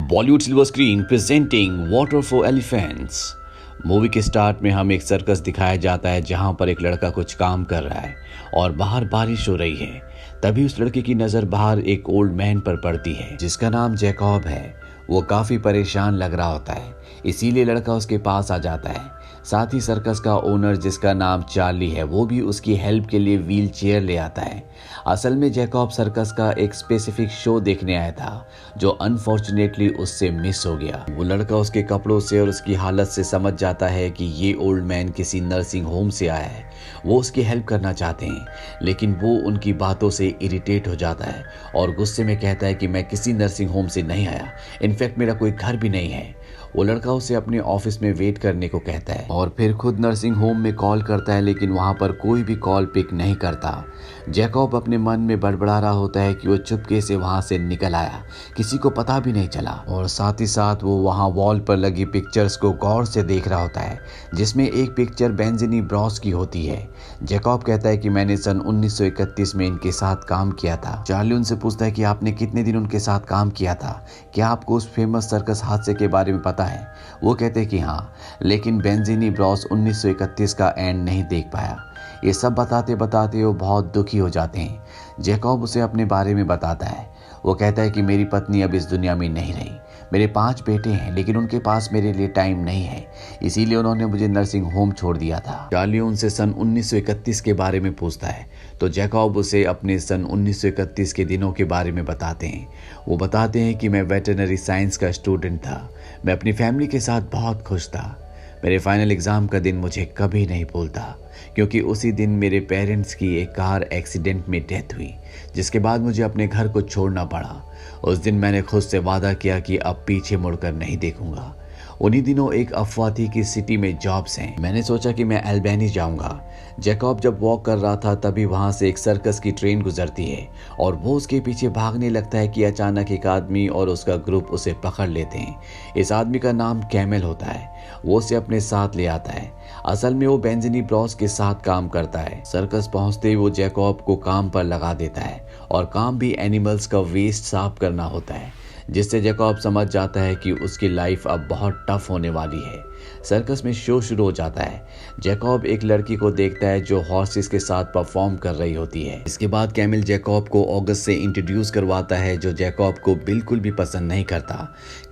Bollywood silver screen presenting water for elephants. Movie के start में हमें एक सर्कस दिखाया जाता है जहां पर एक लड़का कुछ काम कर रहा है और बाहर बारिश हो रही है। तभी उस लड़के की नजर बाहर एक ओल्ड मैन पर पड़ती है जिसका नाम जैकब है। वो काफी परेशान लग रहा होता है, इसीलिए लड़का उसके पास आ जाता है। साथ ही सर्कस का ओनर जिसका नाम चार्ली है वो भी उसकी हेल्प के लिए व्हील चेयर ले आता है। असल में जैकब सर्कस का एक स्पेसिफिक शो देखने आया था जो अनफॉर्चुनेटली उससे मिस हो गया। वो लड़का उसके कपड़ों से और उसकी हालत से समझ जाता है कि ये ओल्ड मैन किसी नर्सिंग होम से आया है। वो उसकी हेल्प करना चाहते हैं लेकिन वो उनकी बातों से इरिटेट हो जाता है और गुस्से में कहता है कि मैं किसी नर्सिंग होम से नहीं आया, इनफैक्ट मेरा कोई घर भी नहीं है। वो लड़का उसे अपने ऑफिस में वेट करने को कहता है और फिर खुद नर्सिंग होम में कॉल करता है लेकिन वहां पर कोई भी कॉल पिक नहीं करता। जैकब अपने मन में बड़बड़ा रहा होता है कि वो चुपके से वहां से निकल आया, किसी को पता भी नहीं चला। और साथ ही साथ वो वहां वॉल पर लगी पिक्चर्स को गौर से देख रहा होता है जिसमें एक पिक्चर बेंजानी ब्रॉस की होती है। जैकब कहता है कि मैंने सन 1931 में इनके साथ काम किया था। चार्ली उनसे पूछता है कि आपने कितने दिन उनके साथ काम किया था, क्या आपको उस फेमस सर्कस हादसे के बारे में पता है? वो कहते हैं कि हाँ, लेकिन बेंजानी ब्रॉस 1931 का एंड नहीं देख पाया। ये सब बताते बताते वो बहुत दुखी हो जाते हैं। जैकब उसे अपने बारे में बताता है। वो कहता है कि मेरी पत्नी अब इस दुनिया में नहीं रही, मेरे 5 बेटे हैं लेकिन उनके पास मेरे लिए टाइम नहीं है, इसीलिए उन्होंने मुझे नर्सिंग होम छोड़ दिया था। चार्ली उनसे सन 1931 के बारे में पूछता है तो जैकब उसे अपने सन 1931 के दिनों के बारे में बताते हैं। वो बताते हैं कि मैं वेटरनरी साइंस का स्टूडेंट था, मैं अपनी फैमिली के साथ बहुत खुश था। मेरे फाइनल एग्ज़ाम का दिन मुझे कभी नहीं भूलता क्योंकि उसी दिन मेरे पेरेंट्स की एक कार एक्सीडेंट में डेथ हुई जिसके बाद मुझे अपने घर को छोड़ना पड़ा। उस दिन मैंने खुद से वादा किया कि अब पीछे मुड़कर नहीं देखूंगा। उन्हीं दिनों एक अफवाह थी कि सिटी में जॉब्स हैं। मैंने सोचा कि मैं अल्बानी जाऊंगा। जैकब जब वॉक कर रहा था तभी वहां से एक सर्कस की ट्रेन गुजरती है और वो उसके पीछे भागने लगता है कि अचानक एक आदमी और उसका ग्रुप उसे पकड़ लेते हैं। इस आदमी का नाम कैमल होता है। वो उसे अपने साथ ले आता है। असल में वो बेंजानी ब्रॉस के साथ काम करता है। सर्कस पहुंचते ही वो जैकब को काम पर लगा देता है और काम भी एनिमल्स का वेस्ट साफ करना होता है, जिससे जैकब समझ जाता है कि उसकी लाइफ अब बहुत टफ होने वाली है। सर्कस में शो शुरू हो जाता है। जैकब एक लड़की को देखता है जो हॉर्सेस के साथ परफॉर्म कर रही होती है। इसके बाद कैमिल जैकब को ऑगस्ट से इंट्रोड्यूस करवाता है जो जैकब को बिल्कुल भी पसंद नहीं करता।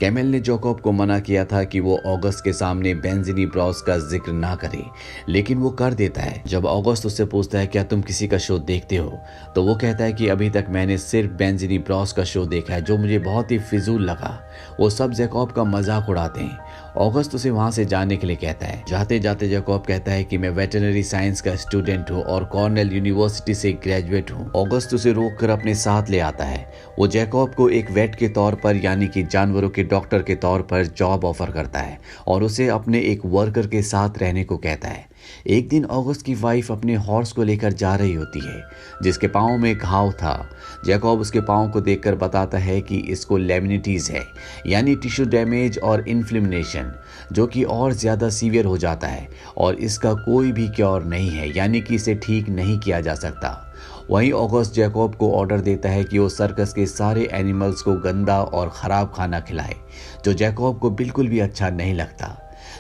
कैमिल ने जैकब को मना किया था कि वो ऑगस्ट के सामने बेंजानी ब्रॉस का जिक्र ना करे, लेकिन वो कर देता है। जब ऑगस्ट उससे पूछता है क्या तुम किसी का शो देखते हो, तो वो कहता है कि अभी तक मैंने सिर्फ बेंजानी ब्रॉस का शो देखा है जो मुझे बहुत ही फिजूल लगा। वो सब जैकब का मजाक उड़ाते हैं। ऑगस्ट उसे वहां से जाने के लिए कहता है। जाते जाते जैकब कहता है कि मैं वेटरनरी साइंस का स्टूडेंट हूँ और कॉर्नेल यूनिवर्सिटी से ग्रेजुएट हूँ। ऑगस्ट उसे रोककर अपने साथ ले आता है। वो जैकब को एक वेट के तौर पर यानी कि जानवरों के डॉक्टर के तौर पर जॉब ऑफर करता है और उसे अपने एक वर्कर के साथ रहने को कहता है। एक दिन ऑगस्ट की वाइफ अपने हॉर्स को लेकर जा रही होती है जिसके पाँव में घाव था। जैकब उसके पाँव को देखकर बताता है कि इसको लेमिनिटीज है यानी टिश्यू डैमेज और इन्फ्लेमेशन, जो कि और ज़्यादा सीवियर हो जाता है और इसका कोई भी क्योर नहीं है यानी कि इसे ठीक नहीं किया जा सकता। वहीं ऑगस्ट जैकब को ऑर्डर देता है कि वो सर्कस के सारे एनिमल्स को गंदा और ख़राब खाना खिलाए जो जैकब को बिल्कुल भी अच्छा नहीं लगता।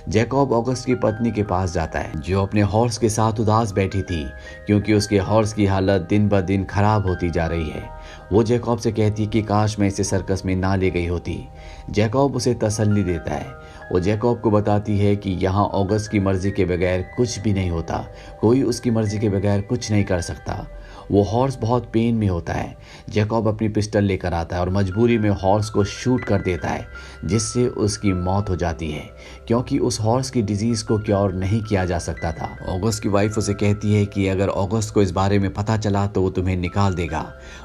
जैकब ऑगस्ट की पत्नी के पास जाता है जो अपने हॉर्स के साथ उदास बैठी थी क्योंकि उसके हॉर्स की हालत दिन ब दिन खराब होती जा रही है। वो जैकब से कहती है कि काश मैं इसे सर्कस में ना ले गई होती। जैकब उसे तसल्ली देता है। वो जैकब को बताती है कि यहाँ ऑगस्ट की मर्जी के बगैर कुछ भी नहीं होता, कोई उसकी मर्जी के बगैर कुछ नहीं कर सकता। वो हॉर्स बहुत पेन में होता है। जैकब अपनी पिस्टल लेकर आता है और मजबूरी में हॉर्स को शूट कर देता है जिससे उसकी मौत हो जाती है क्योंकि उस हॉर्स की डिजीज को क्योर नहीं किया जा सकता था। ऑगस्ट की वाइफ उसे कहती है कि अगर ऑगस्ट को इस बारे में पता चला तो वो तुम्हें निकाल देगा।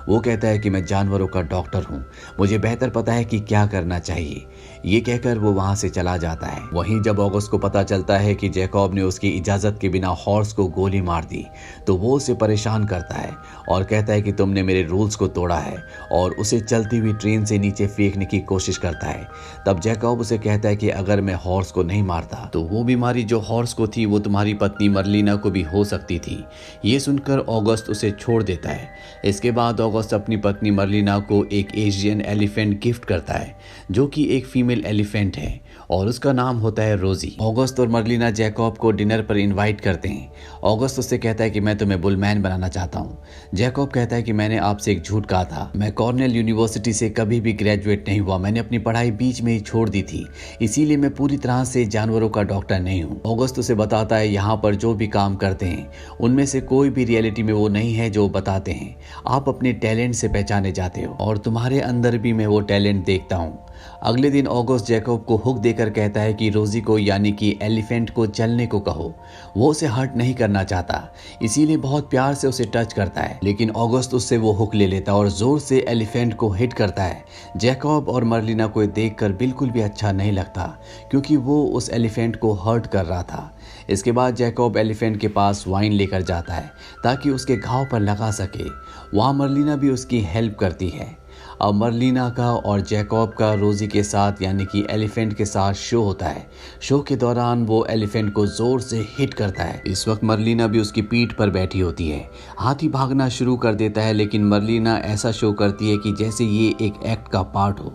वो कहता है कि मैं जानवरों का डॉक्टर हूँ, मुझे बेहतर पता है कि क्या करना चाहिए। ये कहकर वो वहां से चला जाता है। वहीं जब ऑगस्ट को पता चलता है कि जैकब ने उसकी इजाजत के बिना हॉर्स को गोली मार दी तो वो उसे परेशान करता है। है और कहता है कि तुमने मेरे रूल्स को तोड़ा है, और उसे चलती हुई ट्रेन से नीचे फेंकने की कोशिश करता है। तब जैकब उसे कहता है कि अगर मैं हॉर्स को नहीं मारता तो वो बीमारी जो हॉर्स को थी वो तुम्हारी पत्नी मर्लिना को भी हो सकती थी। ये सुनकर ऑगस्ट उसे छोड़ देता है। इसके बाद ऑगस्ट अपनी पत्नी मर्लिना को एक एशियन एलिफेंट गिफ्ट करता है, जो कि एक फीमेल एलिफेंट है और उसका नाम होता है रोजी। ऑगस्ट और मर्लिना जैकब को डिनर पर इनवाइट करते हैं। ऑगस्ट उससे कहता है कि मैं तुम्हें बुलमैन बनाना चाहता हूँ। जैकब कहता है कि मैंने आपसे एक झूठ कहा था, मैं कॉर्नेल यूनिवर्सिटी से कभी भी ग्रेजुएट नहीं हुआ, मैंने अपनी पढ़ाई बीच में ही छोड़ दी थी, इसीलिए मैं पूरी तरह से जानवरों का डॉक्टर नहीं हूँ। ऑगस्ट उसे बताता है यहाँ पर जो भी काम करते हैं उनमें से कोई भी रियलिटी में वो नहीं है जो बताते हैं। आप अपने टैलेंट से पहचाने जाते हो और तुम्हारे अंदर भी मैं वो टैलेंट देखता हूँ। अगले दिन ऑगस्ट जैकब को हुक देकर कहता है कि रोजी को यानी कि एलिफेंट को चलने को कहो। वो उसे हर्ट नहीं करना चाहता, इसीलिए बहुत प्यार से उसे टच करता है, लेकिन ऑगस्ट उससे वो हुक ले लेता है और जोर से एलिफेंट को हिट करता है। जैकब और मर्लिना को देखकर बिल्कुल भी अच्छा नहीं लगता, क्योंकि वो उस एलिफेंट को हर्ट कर रहा था। इसके बाद जैकब एलिफेंट के पास वाइन लेकर जाता है ताकि उसके घाव पर लगा सके। वहाँ मर्लिना भी उसकी हेल्प करती है। अब मर्लिना का और जैकब का रोजी के साथ यानी कि एलिफेंट के साथ शो होता है। शो के दौरान वो एलिफेंट को जोर से हिट करता है। इस वक्त मर्लिना भी उसकी पीठ पर बैठी होती है। हाथी भागना शुरू कर देता है, लेकिन मर्लिना ऐसा शो करती है कि जैसे ये एक एक्ट का पार्ट हो।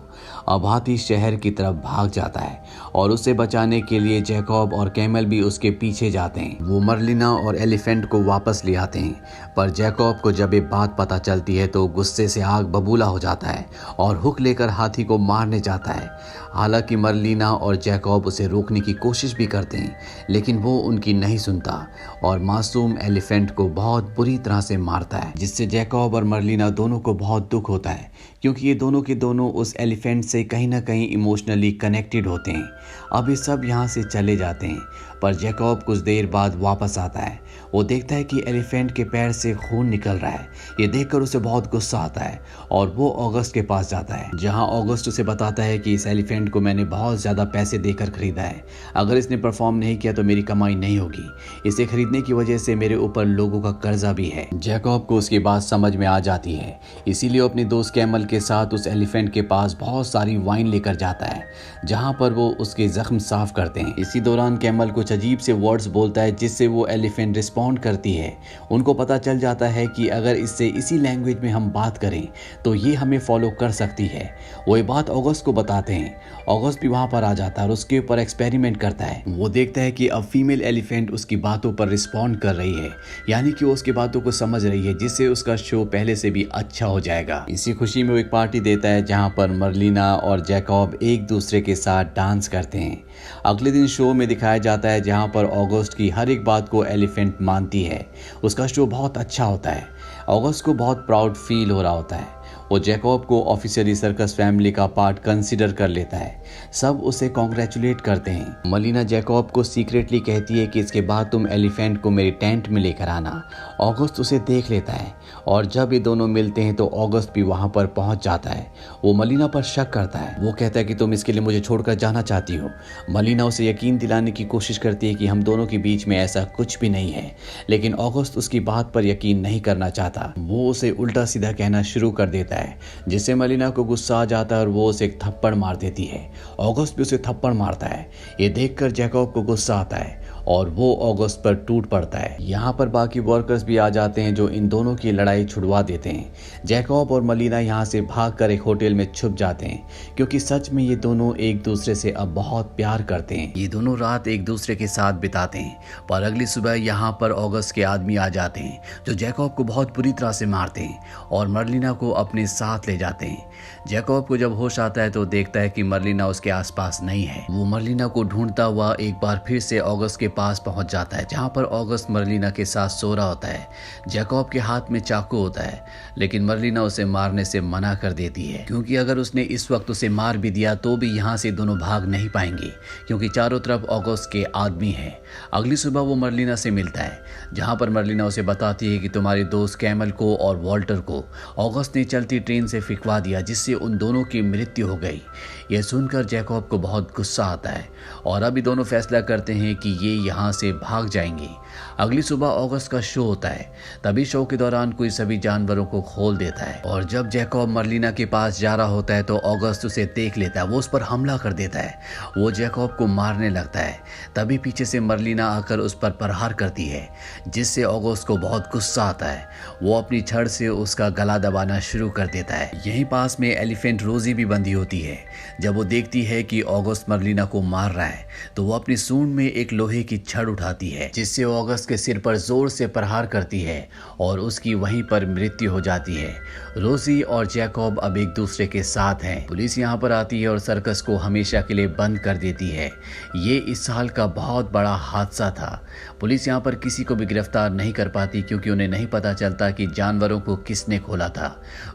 अब हाथी शहर की तरफ भाग जाता है और उसे बचाने के लिए जैकब और कैमल भी उसके पीछे जाते हैं। वो मर्लिना और एलिफेंट को वापस ले आते हैं, पर जैकब को जब ये बात पता चलती है तो गुस्से से आग बबूला हो जाता है और हुक लेकर हाथी को मारने जाता है। हालांकि मर्लिना और जैकब उसे रोकने की कोशिश भी करते हैं, लेकिन वो उनकी नहीं सुनता और मासूम एलिफेंट को बहुत बुरी तरह से मारता है, जिससे जैकब और मर्लिना दोनों को बहुत दुख होता है, क्योंकि ये दोनों के दोनों उस एलिफेंट से कहीं ना कहीं इमोशनली कनेक्टेड होते हैं। अब ये सब यहाँ से चले जाते हैं, पर जैकब कुछ देर बाद वापस आता है। वो देखता है कि एलिफेंट के पैर से खून निकल रहा है। ये देखकर उसे बहुत गुस्सा आता है और वो ऑगस्ट के पास जाता है, जहां ऑगस्ट उसे बताता है कि इस एलिफेंट को मैंने बहुत ज़्यादा पैसे देकर खरीदा है। अगर इसने परफॉर्म नहीं किया तो मेरी कमाई नहीं होगी। इसे खरीदने की वजह से मेरे ऊपर लोगों का कर्जा भी है। जैकब को उसकी बात समझ में आ जाती है, इसीलिए वो अपने दोस्त कैमल के साथ उस एलिफेंट के पास बहुत सारी वाइन लेकर जाता है, जहाँ पर वो उसके जख्म साफ करते हैं। इसी दौरान कैमल कुछ अजीब से वर्ड्स बोलता है, जिससे वो एलिफेंट रिस्पॉन्ड करती है। उनको पता चल जाता है कि अगर इससे इसी लैंग्वेज में हम बात करें तो ये हमें फॉलो कर सकती है। वो ये बात ऑगस्ट को बताते हैं। ऑगस्ट भी वहां पर आ जाता है और उसके ऊपर एक्सपेरिमेंट करता है। वो देखता है कि अब फीमेल एलिफेंट उसकी बातों पर रिस्पॉन्ड कर रही है, यानी कि वो उसकी बातों को समझ रही है, जिससे उसका शो पहले से भी अच्छा हो जाएगा। इसी खुशी में वो एक पार्टी देता है जहां पर मर्लिना और जैकब एक दूसरे के साथ डांस करते हैं। अगले दिन शो में दिखाया जाता है जहां पर ऑगस्ट की हर एक बात को एलिफेंट मानती है। उसका शो बहुत अच्छा होता है। ऑगस्ट को बहुत प्राउड फील हो रहा होता है। वो जैकब को ऑफिशियली सर्कस फैमिली का पार्ट कंसीडर कर लेता है। सब उसे कॉन्ग्रेचुलेट करते हैं। मर्लिना जैकब को सीक्रेटली कहती है कि इसके बाद तुम एलिफेंट को मेरे टेंट में लेकर आना। ऑगस्ट उसे देख लेता है और जब ये दोनों मिलते हैं तो ऑगस्ट भी वहां पर पहुंच जाता है। वो मर्लिना पर शक करता है। वो कहता है कि तुम इसके लिए मुझे छोड़कर जाना चाहती हो। मर्लिना उसे यकीन दिलाने की कोशिश करती है कि हम दोनों के बीच में ऐसा कुछ भी नहीं है, लेकिन ऑगस्ट उसकी बात पर यकीन नहीं करना चाहता। वो उसे उल्टा सीधा कहना शुरू कर देता है, जिससे मर्लिना को गुस्सा आ जाता है और वो उसे एक थप्पड़ मार देती है। ऑगस्ट भी उसे थप्पड़ मारता है। ये देखकर जैकब को गुस्सा आता है और वो ऑगस्ट पर टूट पड़ता है। यहाँ पर बाकी वर्कर्स भी आ जाते हैं जो इन दोनों की लड़ाई छुड़वा देते हैं। जैकब और मर्लिना यहाँ से भागकर एक होटल में छुप जाते हैं, क्योंकि सच में ये दोनों एक दूसरे से अब बहुत प्यार करते हैं। ये दोनों रात एक दूसरे के साथ बिताते हैं, पर अगली सुबह यहाँ पर ऑगस्ट के आदमी आ जाते हैं जो जैकब को बहुत बुरी तरह से मारते हैं और मर्लिना को अपने साथ ले जाते हैं। जैकब को जब होश आता है तो देखता है कि मर्लिना उसके आसपास नहीं है। वो मर्लिना को ढूंढता हुआ एक बार फिर से ऑगस्ट के पास पहुंच जाता है, जहां पर ऑगस्ट मर्लिना के साथ सो रहा होता है। जैकब के हाथ में चाकू होता है, लेकिन मर्लिना उसे मारने से मना कर देती है, क्योंकि अगर उसने इस वक्त उसे मार भी दिया तो भी यहाँ से दोनों भाग नहीं पाएंगे, क्योंकि चारों तरफ ऑगस्ट के आदमी हैं। अगली सुबह वो मर्लिना से मिलता है, जहां पर मर्लिना उसे बताती है कि तुम्हारे दोस्त कैमल को और वॉल्टर को ऑगस्ट ने चलती ट्रेन से फिकवा दिया, जिससे उन दोनों की मृत्यु हो गई। यह सुनकर जैकब को बहुत गुस्सा आता है और अभी दोनों फैसला करते हैं कि ये यहाँ से भाग जाएंगे। अगली सुबह अगस्त का शो होता है। तभी शो के दौरान कोई सभी जानवरों को खोल देता है और जब जैकब मर्लिना के पास जा रहा होता है तो अगस्त उसे देख लेता है। वो उस पर हमला कर देता है। वो जैकब को मारने लगता है। तभी पीछे से मर्लिना आकर उस पर प्रहार करती है, जिससे अगस्त को बहुत गुस्सा आता है। वो अपनी छड़ से उसका गला दबाना शुरू कर देता है। यहीं पास में एलिफेंट रोजी भी बंधी होती है। जब वो देखती है कि अगस्त मर्लिना को मार रहा है तो वो अपनी सूंड में एक लोहे की छड़ उठाती है, जिससे वो अगस्त के सिर पर जोर से प्रहार करती है और उसकी वहीं पर मृत्यु हो जाती है। रोजी और जैकब अब एक दूसरे के साथ हैं। पुलिस यहाँ पर आती है और सर्कस को हमेशा के लिए बंद कर देती है। ये इस साल का बहुत बड़ा हादसा था। पुलिस यहाँ पर किसी को भी गिरफ्तार नहीं कर पाती क्योंकि उन्हें नहीं पता चलता कि जानवरों को किसने खोला था।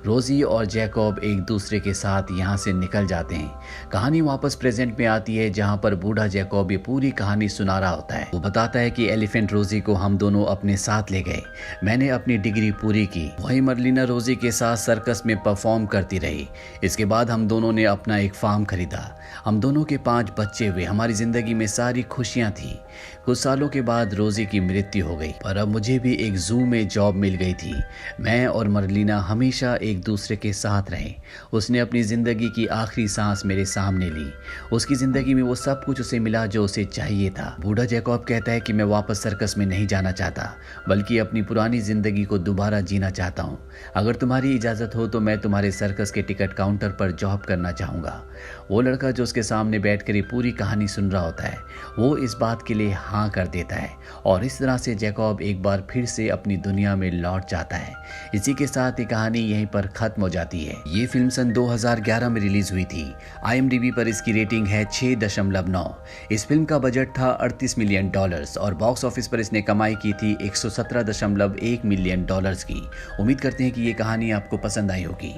रोजी और जैकब एक दूसरे के साथ यहाँ से निकल जाते हैं। कहानी वापस प्रेजेंट में आती है, जहाँ पर बूढ़ा जैकब ये पूरी कहानी सुना रहा होता है। वो बताता है कि एलिफेंट रोजी को हम दोनों अपने साथ ले गए। मैंने अपनी डिग्री पूरी की। वही मर्लिना रोजी के साथ सर्कस में परफॉर्म करती रही। इसके बाद हम दोनों ने अपना एक फार्म खरीदा। हम दोनों के 5 बच्चे हुए। हमारी जिंदगी में सारी खुशियां थी। कुछ सालों के बाद रोजी की मृत्यु हो गई, पर अब मुझे भी एक जू में जॉब मिल गई थी। मैं और मर्लिना हमेशा एक दूसरे के साथ रहे। उसने अपनी जिंदगी की आखिरी सांस मेरे सामने ली। उसकी जिंदगी में वो सब कुछ उसे मिला जो उसे चाहिए था। बूढ़ा जैकब कहता है कि मैं वापस सर्कस में नहीं जाना चाहता, बल्कि अपनी पुरानी जिंदगी को दोबारा जीना चाहता हूँ। अगर तुम्हारी इजाजत हो तो मैं तुम्हारे सर्कस के टिकट काउंटर पर जॉब करना चाहूँगा। वो लड़का जो उसके सामने बैठकर ये पूरी कहानी सुन रहा होता है, वो इस बात के लिए हाँ कर देता है और इस तरह से जैकब एक बार फिर से अपनी दुनिया में लौट जाता है। इसी के साथ ये कहानी यहीं पर खत्म हो जाती है। ये फिल्म सन 2011 में रिलीज हुई थी। IMDb पर इसकी रेटिंग है 6.9। इस फिल्म का बजट था $38 मिलियन और बॉक्स ऑफिस पर इसने कमाई की थी $117.1 मिलियन की। उम्मीद करते हैं कि ये कहानी आपको पसंद आई होगी।